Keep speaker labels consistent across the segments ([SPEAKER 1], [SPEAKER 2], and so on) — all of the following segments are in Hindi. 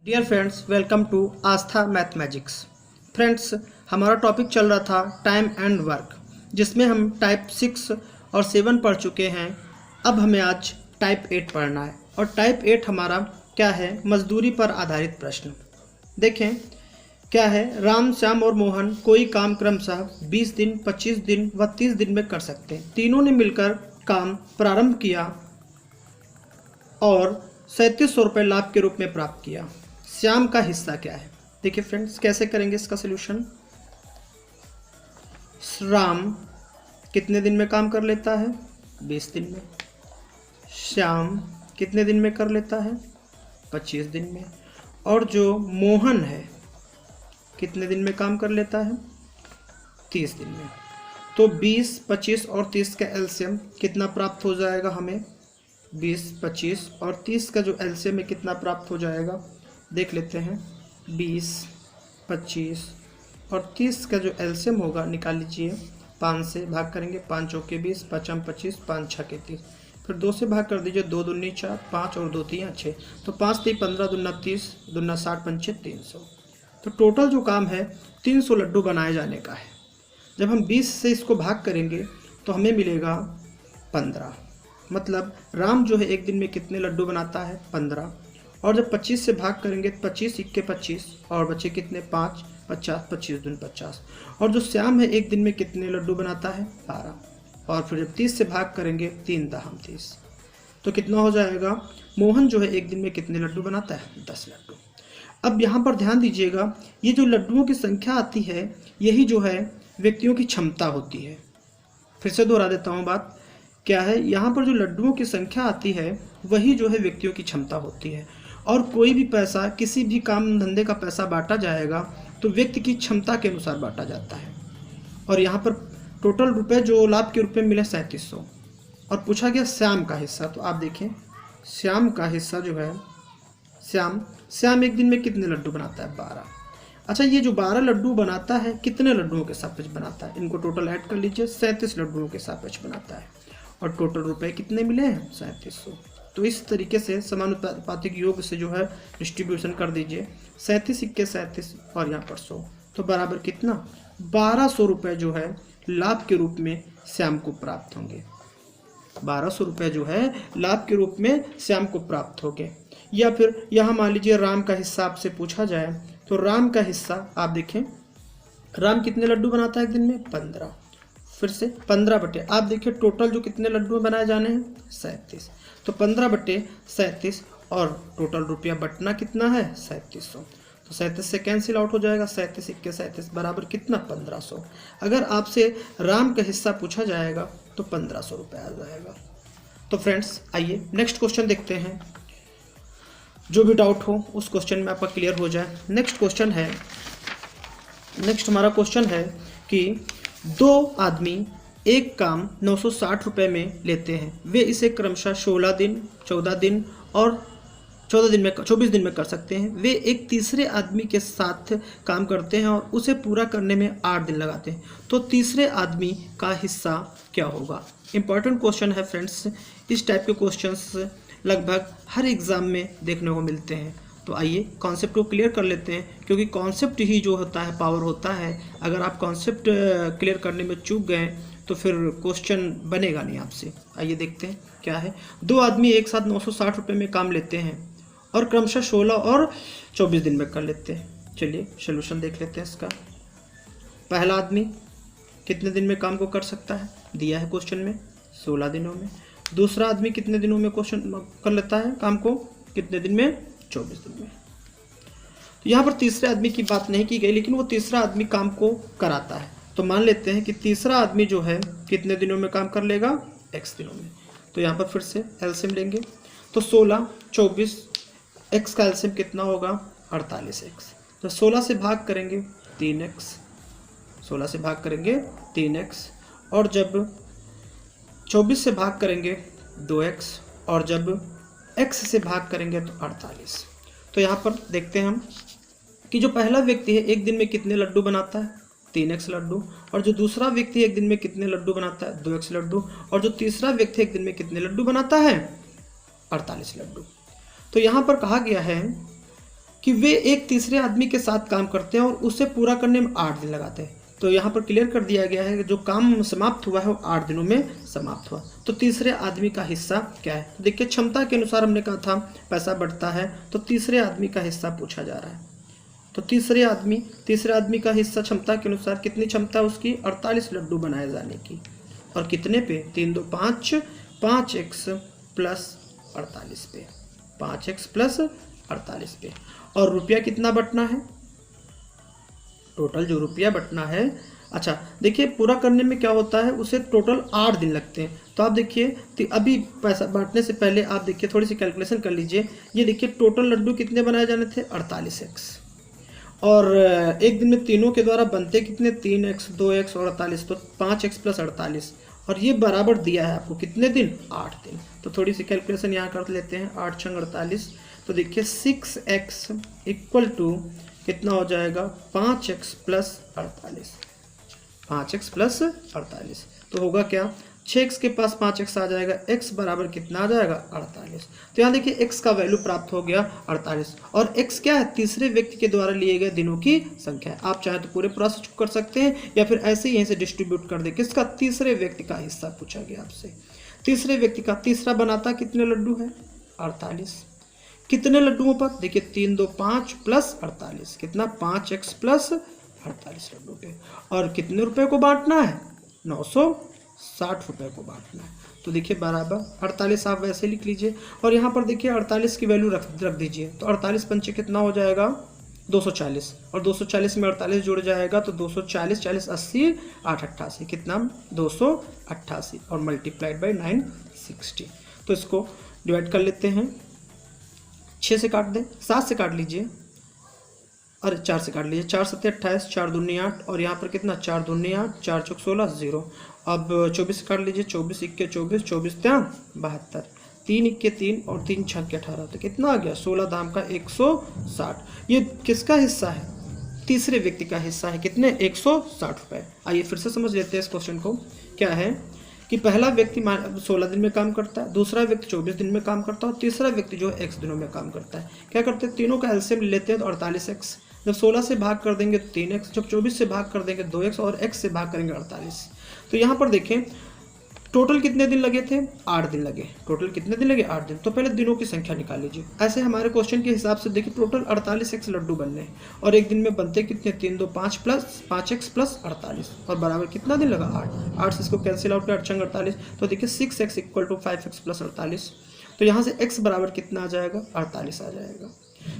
[SPEAKER 1] Dear friends, welcome to Aastha mathematics. Friends, हमारा टॉपिक चल रहा था टाइम एंड वर्क, जिसमें हम टाइप 6 और 7 पढ़ चुके हैं। अब हमें आज टाइप 8 पढ़ना है और टाइप 8 हमारा क्या है? मजदूरी पर आधारित प्रश्न। देखें क्या है। राम, श्याम और मोहन कोई काम क्रमशः 20 दिन, 25 दिन व 30 दिन में कर सकते हैं। तीनों ने मिलकर काम प्रारंभ किया और 3700 रुपये लाभ के रूप में प्राप्त किया। श्याम का हिस्सा क्या है? देखिए फ्रेंड्स, कैसे करेंगे इसका सलूशन। राम कितने दिन में काम कर लेता है? 20 दिन में। श्याम कितने दिन में कर लेता है? 25 दिन में। और जो मोहन है कितने दिन में काम कर लेता है? 30 दिन में। तो 20, 25 और 30 का एलसीएम कितना प्राप्त हो जाएगा हमें? 20, 25 और 30 का जो एलसीएम में कितना प्राप्त हो जाएगा देख लेते हैं। 20, 25 और 30 का जो एलसीएम होगा निकाल लीजिए। 5 से भाग करेंगे, 5 चौके 20, 5 25, 5 छके 30। फिर 2 से भाग कर दीजिए, 2 दूनी 4, 5 और 2 3 6। तो 5 3 15, दूना 30, दूना 60, पंचे 300। तो टोटल जो काम है 300 लड्डू बनाए जाने का है। जब हम 20 से इसको भाग करेंगे तो हमें मिलेगा 15। मतलब राम जो है एक दिन में कितने लड्डू बनाता है? 15। और जब 25 से भाग करेंगे, 25 इक्के 25 और बचे कितने? 5, 50, 25 दून 50। और जो श्याम है एक दिन में कितने लड्डू बनाता है? 12। और फिर जब 30 से भाग करेंगे, 3 दहम 30। तो कितना हो जाएगा? मोहन जो है एक दिन में कितने लड्डू बनाता है? 10 लड्डू। अब यहाँ पर ध्यान दीजिएगा, ये जो लड्डुओं की संख्या आती है यही जो है व्यक्तियों की क्षमता होती है। फिर से दोहरा देता हूँ बात। क्या है? यहाँ पर जो लड्डुओं की संख्या आती है वही जो है व्यक्तियों की क्षमता होती है। और कोई भी पैसा, किसी भी काम धंधे का पैसा बांटा जाएगा तो व्यक्ति की क्षमता के अनुसार बांटा जाता है। और यहाँ पर टोटल रुपए जो लाभ के रूप में मिले 3700। और पूछा गया श्याम का हिस्सा। तो आप देखें, श्याम का हिस्सा जो है, श्याम एक दिन में कितने लड्डू बनाता है? 12। अच्छा, ये जो 12 लड्डू बनाता है कितने लड्डुओं के सापेक्ष बनाता है? इनको टोटल ऐड कर लीजिए, 37 लड्डुओं के सापेक्ष बनाता है। और टोटल रुपए कितने मिले हैं? 3700। तो इस तरीके से समानुपातिक योग से जो है डिस्ट्रीब्यूशन कर दीजिए। 37 इक्के 37 और यहाँ पर 100। तो बराबर कितना? 1200 रुपये जो है लाभ के रूप में श्याम को प्राप्त होंगे। 1200 रुपये जो है लाभ के रूप में श्याम को प्राप्त होंगे। या फिर यहाँ मान लीजिए राम का हिस्सा आपसे पूछा जाए तो राम का हिस्सा आप देखें, राम कितने लड्डू बनाता है एक दिन में? 15। फिर से 15 बटे, आप देखिए टोटल जो कितने लड्डू बनाए जाने हैं? 37। तो 15 बटे 37 और टोटल रुपया बटना कितना है? 3700। तो 37 से कैंसिल आउट हो जाएगा। 37 इक्के 37 बराबर कितना? 1500। अगर आपसे राम का हिस्सा पूछा जाएगा तो 1500 रुपये आ जाएगा। तो फ्रेंड्स, आइए नेक्स्ट क्वेश्चन देखते हैं। जो भी डाउट हो उस क्वेश्चन में आपका क्लियर हो जाए। नेक्स्ट हमारा क्वेश्चन है कि 2 आदमी एक काम 960 रुपये में लेते हैं। वे इसे क्रमशः 16 दिन, 14 दिन और 24 दिन में कर सकते हैं। वे एक तीसरे आदमी के साथ काम करते हैं और उसे पूरा करने में 8 दिन लगाते हैं। तो तीसरे आदमी का हिस्सा क्या होगा? इंपॉर्टेंट क्वेश्चन है फ्रेंड्स। इस टाइप के क्वेश्चंस लगभग हर एग्ज़ाम में देखने को मिलते हैं। तो आइए कॉन्सेप्ट को क्लियर कर लेते हैं, क्योंकि कॉन्सेप्ट ही जो होता है पावर होता है। अगर आप कॉन्सेप्ट क्लियर करने में चूक गए तो फिर क्वेश्चन बनेगा नहीं आपसे। आइए देखते हैं क्या है। 2 आदमी एक साथ 960 रुपये में काम लेते हैं और क्रमशः 16 और 24 दिन में कर लेते हैं। चलिए सोल्यूशन देख लेते हैं इसका। पहला आदमी कितने दिन में काम को कर सकता है? दिया है क्वेश्चन में 16 दिनों में। दूसरा आदमी कितने दिनों में क्वेश्चन कर लेता है काम को? कितने दिन में? 24 दिन में। तो यहाँ पर तीसरे आदमी की बात नहीं की गई, लेकिन वो तीसरा आदमी काम को कराता है। तो मान लेते हैं कि तीसरा आदमी जो है कितने दिनों में काम कर लेगा? x दिनों में। तो यहाँ पर फिर से एलसीएम लेंगे। तो 16, 24, x का एलसीएम कितना होगा? 48x। तो 16 से भाग करेंगे 3x, 16 से भाग करेंगे 3x। और जब 24 से भाग करेंगे 2x और जब x से भाग करेंगे तो 48। तो यहाँ पर देखते हैं हम कि जो पहला व्यक्ति है एक दिन में कितने लड्डू बनाता है? 3x लड्डू। और जो दूसरा व्यक्ति एक दिन में कितने लड्डू बनाता है? 2x लड्डू। और जो तीसरा व्यक्ति एक दिन में कितने लड्डू बनाता है? 48 लड्डू। तो यहाँ पर कहा गया है कि वे एक तीसरे आदमी के साथ काम करते हैं और उसे पूरा करने में 8 दिन लगाते हैं। तो यहाँ पर क्लियर कर दिया गया है कि जो काम समाप्त हुआ है वो 8 दिनों में समाप्त हुआ। तो तीसरे आदमी का हिस्सा क्या है? तो देखिए क्षमता के अनुसार हमने कहा था पैसा बढ़ता है, तो तीसरे आदमी का हिस्सा पूछा जा रहा है। तो तीसरे आदमी का हिस्सा क्षमता के अनुसार कितनी क्षमता है उसकी? 48 लड्डू बनाए जाने की। और कितने पे? 3 2 5, 5x प्लस 48 पे, 5x प्लस 48 पे। और रुपया कितना बटना है? टोटल जो रुपया बटना है, अच्छा देखिए पूरा करने में क्या होता है, उसे टोटल 8 दिन लगते हैं। तो आप देखिए अभी पैसा बांटने से पहले आप देखिए थोड़ी सी कैलकुलेशन कर लीजिए। ये देखिए टोटल लड्डू कितने बनाए जाने थे? 48x। और एक दिन में तीनों के द्वारा बनते कितने? 3x 2x और 48, तो 5x प्लस 48। और ये बराबर दिया है आपको कितने दिन? 8 दिन। तो थोड़ी सी कैलकुलेशन यहाँ कर लेते हैं, 8 छंग 48। तो देखिए 6x इक्वल टू कितना हो जाएगा? 5x plus 48, 5x plus 48। तो होगा क्या? 6x के पास 5x आ जाएगा, x बराबर कितना आ जाएगा? 48। तो यहाँ देखिए x का वैल्यू प्राप्त हो गया 48। और x क्या है? तीसरे व्यक्ति के द्वारा लिए गए दिनों की संख्या है। आप चाहे तो पूरे प्रोसेस कर सकते हैं या फिर ऐसे ही यहीं से डिस्ट्रीब्यूट कर दे। किसका? तीसरे व्यक्ति का हिस्सा पूछा गया आपसे। तीसरे व्यक्ति का तीसरा बनाता कितने लड्डू है? 48। कितने लड्डुओं पर? देखिए 3 2 5 प्लस 48, कितना? 5x प्लस 48 लड्डू पे। और कितने रुपए को बांटना है? 960 रुपए को बांटना है। तो देखिए बराबर 48 आप वैसे लिख लीजिए। और यहाँ पर देखिए 48 की वैल्यू रख दीजिए। तो 48 पंचे कितना हो जाएगा? 240। और 240 में 48 जुड़ जाएगा तो 240, 40 80, 8 88, कितना? 288 और मल्टीप्लाइड बाई 960। तो इसको डिवाइड कर लेते हैं। 6 से काट दें, 7 से काट लीजिए, अरे 4 से काट लीजिए। 4 7 28, 4 दूनी 8 और यहाँ पर कितना? 4 दूनी 8, 4 चौक 16, 0। अब 24 से काट लीजिए, 24 इक्के 24, 24 3 72, 3 इक्के 3 और 3 छक्के 18। तो कितना आ गया? 16 दाम का 160। ये किसका हिस्सा है? तीसरे व्यक्ति का हिस्सा है। कितने? 160 रुपये। आइए फिर से समझ लेते हैं इस क्वेश्चन को। क्या है कि पहला व्यक्ति 16 दिन में काम करता है, दूसरा व्यक्ति 24 दिन में काम करता है और तीसरा व्यक्ति जो है x दिनों में काम करता है। क्या करते हैं? तीनों का एलसीएम लेते हैं तो 48x। जब 16 से भाग कर देंगे 3x, जब 24 से भाग कर देंगे 2x और x से भाग करेंगे 48। तो यहाँ पर देखें टोटल कितने दिन लगे थे? 8 दिन लगे। टोटल कितने दिन लगे? 8 दिन। तो पहले दिनों की संख्या निकाल लीजिए। ऐसे हमारे क्वेश्चन के हिसाब से देखिए टोटल 48x लड्डू बनने हैं और एक दिन में बनते कितने? 3 2 5 प्लस 5x प्लस 48 और बराबर कितना दिन लगा? 8। 8 से इसको कैंसिल आउट कर 8 छंग 48। तो देखिए 6x equal to 5x plus 48। तो यहाँ से x बराबर कितना आ जाएगा? 48 आ जाएगा।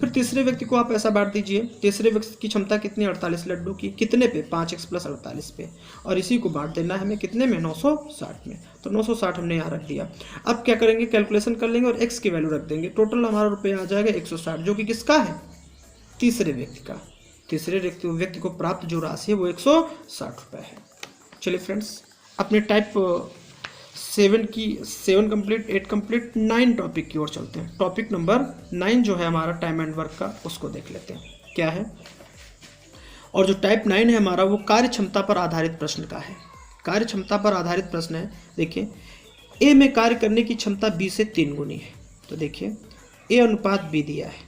[SPEAKER 1] फिर तीसरे व्यक्ति को आप ऐसा बांट दीजिए। तीसरे व्यक्ति की क्षमता कितनी? 48 लड्डू की। कितने पे? 5x प्लस 48 पे। और इसी को बांट देना है हमें कितने में? 960 में। तो 960 हमने यहाँ रख दिया। अब क्या करेंगे? कैलकुलेशन कर लेंगे और x की वैल्यू रख देंगे। टोटल हमारा रुपया आ जाएगा 160, जो कि किसका है? तीसरे व्यक्ति का। तीसरे व्यक्ति को प्राप्त जो राशि है वो 160 रुपये है। चलिए फ्रेंड्स, अपने टाइप 7 कंप्लीट, 8 कंप्लीट, 9 टॉपिक की ओर चलते हैं। टॉपिक नंबर 9 जो है हमारा टाइम एंड वर्क का, उसको देख लेते हैं क्या है। और जो टाइप 9 है हमारा वो कार्य क्षमता पर आधारित प्रश्न का है। कार्य क्षमता पर आधारित प्रश्न है। देखिए ए में कार्य करने की क्षमता बी से 3 गुनी है। तो देखिए ए अनुपात बी दिया है।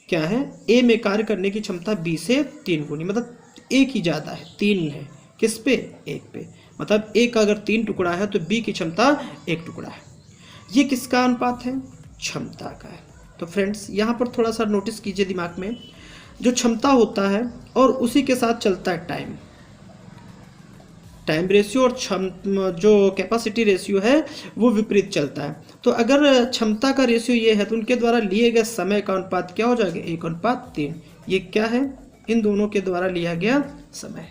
[SPEAKER 1] क्या है? ए में कार्य करने की क्षमता बी से 3 गुनी, मतलब ए की ज़्यादा है, 3 है। किस पे? 1 पे। मतलब ए का अगर 3 टुकड़ा है तो बी की क्षमता 1 टुकड़ा है। ये किसका अनुपात है? क्षमता का है। तो फ्रेंड्स यहाँ पर थोड़ा सा नोटिस कीजिए दिमाग में, जो क्षमता होता है और उसी के साथ चलता है टाइम रेशियो, और जो कैपेसिटी रेशियो है वो विपरीत चलता है। तो अगर क्षमता का रेशियो ये है तो उनके द्वारा लिए गए समय का अनुपात क्या हो जाएगा? 1:3। ये क्या है? इन दोनों के द्वारा लिया गया समय।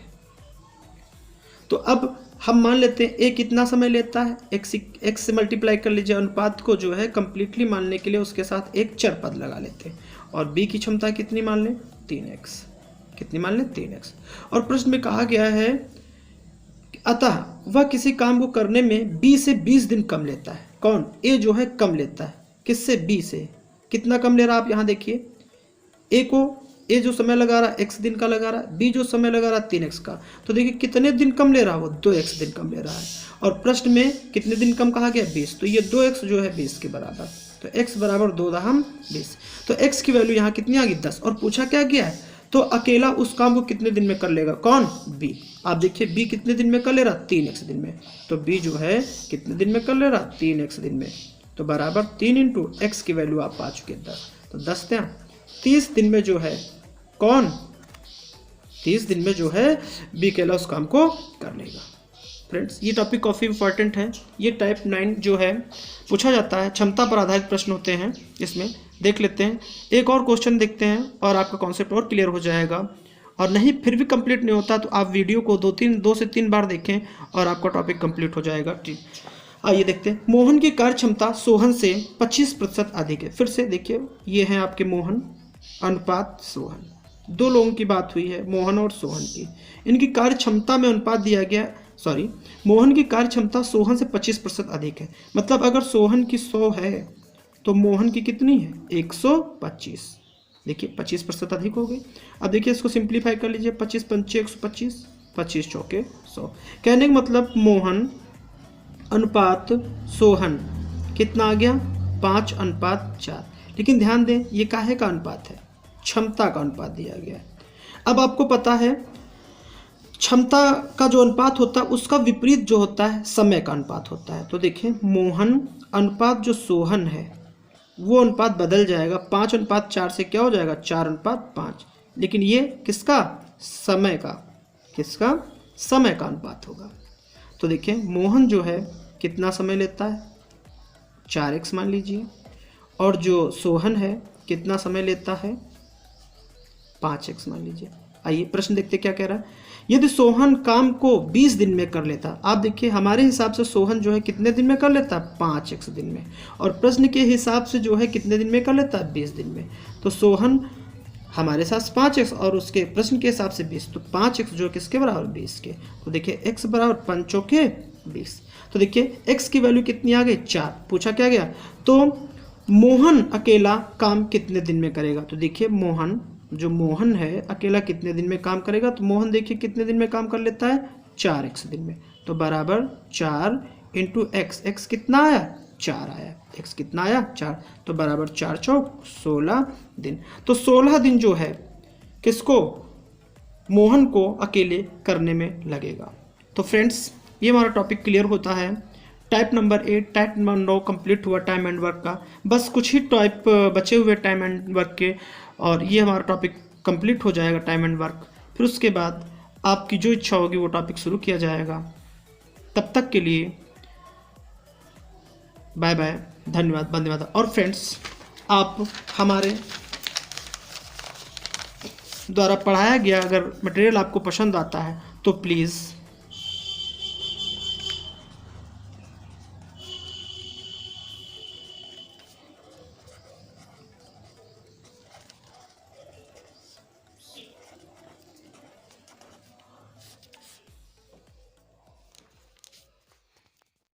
[SPEAKER 1] तो अब हम मान लेते हैं ए कितना समय लेता है? x से मल्टीप्लाई कर लीजिए। अनुपात को जो है कंप्लीटली मानने के लिए उसके साथ एक चर पद लगा लेते हैं। और b की क्षमता कितनी मान लें? 3x। कितनी मान लें? 3x। और प्रश्न में कहा गया है अतः वह किसी काम को करने में b से 20 दिन कम लेता है। कौन? a जो है कम लेता है। किससे? b से। कितना कम ले रहा है? आप यहाँ देखिए, ए जो समय लगा रहा है x दिन का लगा रहा है, b जो समय लगा रहा है 3x का। तो देखिए कितने दिन कम ले रहा है? वो 2x दिन कम ले रहा है। और प्रश्न में कितने दिन कम कहा गया? 20। तो ये 2x जो है 20 के बराबर। तो x बराबर 2×20। तो x की वैल्यू यहाँ कितनी आ गई 10। और पूछा क्या गया है, तो अकेला उस काम को कितने दिन में कर लेगा, कौन, b। आप देखिए b कितने दिन में कर ले रहा, 3x दिन में। तो b जो है कितने दिन में कर ले रहा, 3x दिन में। तो बराबर 3 इंटू एक्स की वैल्यू आप पा चुके 10। तो 10 30 दिन में जो है कौन, 30 दिन में जो है बी अकेला उस काम को कर लेगा। फ्रेंड्स ये टॉपिक काफ़ी इंपॉर्टेंट है। ये टाइप 9 जो है पूछा जाता है, क्षमता पर आधारित प्रश्न होते हैं। इसमें देख लेते हैं, एक और क्वेश्चन देखते हैं और आपका कॉन्सेप्ट और क्लियर हो जाएगा। और नहीं फिर भी कंप्लीट नहीं होता तो आप वीडियो को 2 से 3 बार देखें और आपका टॉपिक कंप्लीट हो जाएगा। ठीक, आइए देखते हैं। मोहन की कार्य क्षमता सोहन से 25% अधिक है। फिर से देखिए, ये हैं आपके मोहन अनुपात सोहन, दो लोगों की बात हुई है, मोहन और सोहन की। इनकी कार्य क्षमता में अनुपात दिया गया, मोहन की कार्य क्षमता सोहन से 25% अधिक है। मतलब अगर सोहन की 100 है तो मोहन की कितनी है, 125। देखिए 25% अधिक हो गई। अब देखिए इसको सिंप्लीफाई कर लीजिए, 25 पंचे 125, 25 चौके 100। कहने का मतलब मोहन अनुपात सोहन कितना आ गया, 5:4। लेकिन ध्यान दें ये काहे का अनुपात है, क्षमता का अनुपात दिया गया है। अब आपको पता है क्षमता का जो अनुपात होता है उसका विपरीत जो होता है समय का अनुपात होता है। तो देखिए मोहन अनुपात जो सोहन है वो अनुपात बदल जाएगा, 5:4 से क्या हो जाएगा, 4:5। लेकिन ये किसका, समय का, किसका, समय का अनुपात होगा। तो देखिए मोहन जो है कितना समय लेता है, 4x मान लीजिए, और जो सोहन है कितना समय लेता है, 5x मान लीजिए। आइए प्रश्न देखते क्या कह रहा है। यदि सोहन काम को 20 दिन में कर लेता, आप देखिए हमारे हिसाब से सोहन जो है कितने दिन में कर लेता है, 5x दिन में, और प्रश्न के हिसाब से जो है कितने दिन में कर लेता है, 20 दिन में। तो सोहन हमारे साथ 5x और उसके प्रश्न के हिसाब से 20, तो 5x जो किसके बराबर, 20 के। तो देखिए x बराबर 5 चौके 20। तो देखिए x की वैल्यू कितनी आ गई, 4। पूछा क्या गया, तो मोहन अकेला काम कितने दिन में करेगा। तो देखिए मोहन, जो मोहन है अकेला कितने दिन में काम करेगा, तो मोहन देखिए कितने दिन में काम कर लेता है, 4x दिन में। तो बराबर 4 इंटू एक्स, एक्स कितना आया, 4 आया, x कितना आया, 4। तो बराबर 4 चौक 16 दिन। तो 16 दिन जो है किसको, मोहन को अकेले करने में लगेगा। तो फ्रेंड्स ये हमारा टॉपिक क्लियर होता है। Type number 8, type number 9 complete हुआ टाइम एंड वर्क का। बस कुछ ही टाइप बचे हुए टाइम एंड वर्क के, और ये हमारा टॉपिक कंप्लीट हो जाएगा टाइम एंड वर्क। फिर उसके बाद आपकी जो इच्छा होगी वो टॉपिक शुरू किया जाएगा। तब तक के लिए बाय बाय, धन्यवाद, वंदे मातरम। और फ्रेंड्स आप हमारे द्वारा पढ़ाया गया अगर मटेरियल आपको पसंद आता है तो प्लीज़